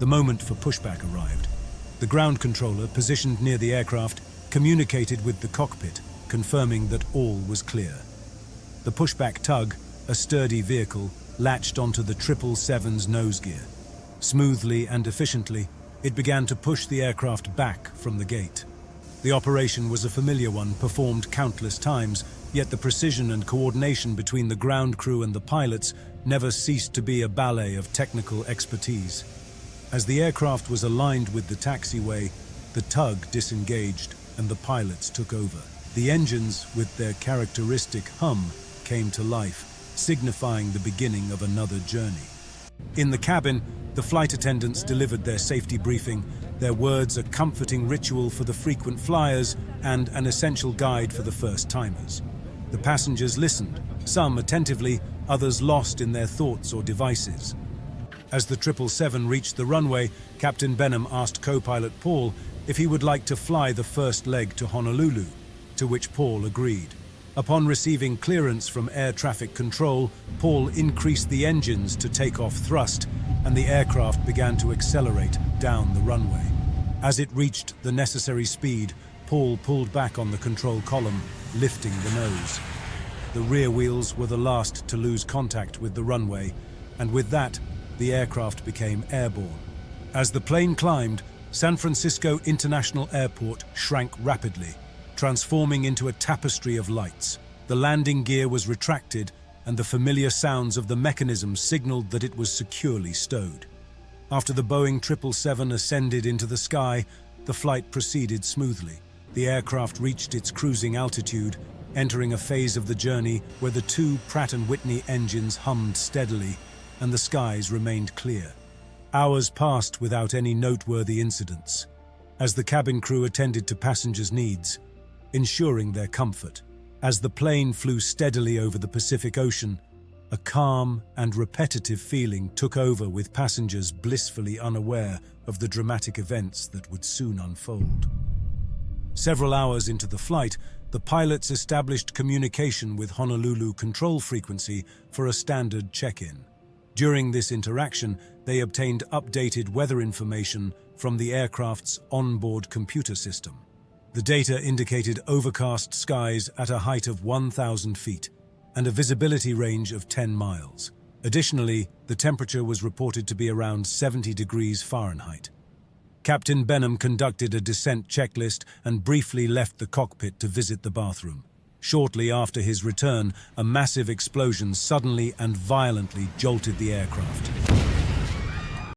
The moment for pushback arrived. The ground controller, positioned near the aircraft, communicated with the cockpit, confirming that all was clear. The pushback tug, a sturdy vehicle, latched onto the 777's nose gear. Smoothly and efficiently, it began to push the aircraft back from the gate. The operation was a familiar one, performed countless times, yet the precision and coordination between the ground crew and the pilots never ceased to be a ballet of technical expertise. As the aircraft was aligned with the taxiway, the tug disengaged and the pilots took over. The engines, with their characteristic hum, came to life, signifying the beginning of another journey. In the cabin, the flight attendants delivered their safety briefing, their words a comforting ritual for the frequent flyers and an essential guide for the first-timers. The passengers listened, some attentively, others lost in their thoughts or devices. As the 777 reached the runway, Captain Benham asked co-pilot Paul if he would like to fly the first leg to Honolulu, to which Paul agreed. Upon receiving clearance from air traffic control, Paul increased the engines to take off thrust, and the aircraft began to accelerate down the runway. As it reached the necessary speed, Paul pulled back on the control column, lifting the nose. The rear wheels were the last to lose contact with the runway, and with that, the aircraft became airborne. As the plane climbed, San Francisco International Airport shrank rapidly, transforming into a tapestry of lights. The landing gear was retracted, and the familiar sounds of the mechanism signaled that it was securely stowed. After the Boeing 777 ascended into the sky, the flight proceeded smoothly. The aircraft reached its cruising altitude, entering a phase of the journey where the two Pratt Whitney engines hummed steadily, and the skies remained clear. Hours passed without any noteworthy incidents, as the cabin crew attended to passengers' needs, ensuring their comfort. As the plane flew steadily over the Pacific Ocean, a calm and repetitive feeling took over, with passengers blissfully unaware of the dramatic events that would soon unfold. Several hours into the flight, the pilots established communication with Honolulu control frequency for a standard check-in. During this interaction, they obtained updated weather information from the aircraft's onboard computer system. The data indicated overcast skies at a height of 1,000 feet and a visibility range of 10 miles. Additionally, the temperature was reported to be around 70 degrees Fahrenheit. Captain Benham conducted a descent checklist and briefly left the cockpit to visit the bathroom. Shortly after his return, a massive explosion suddenly and violently jolted the aircraft.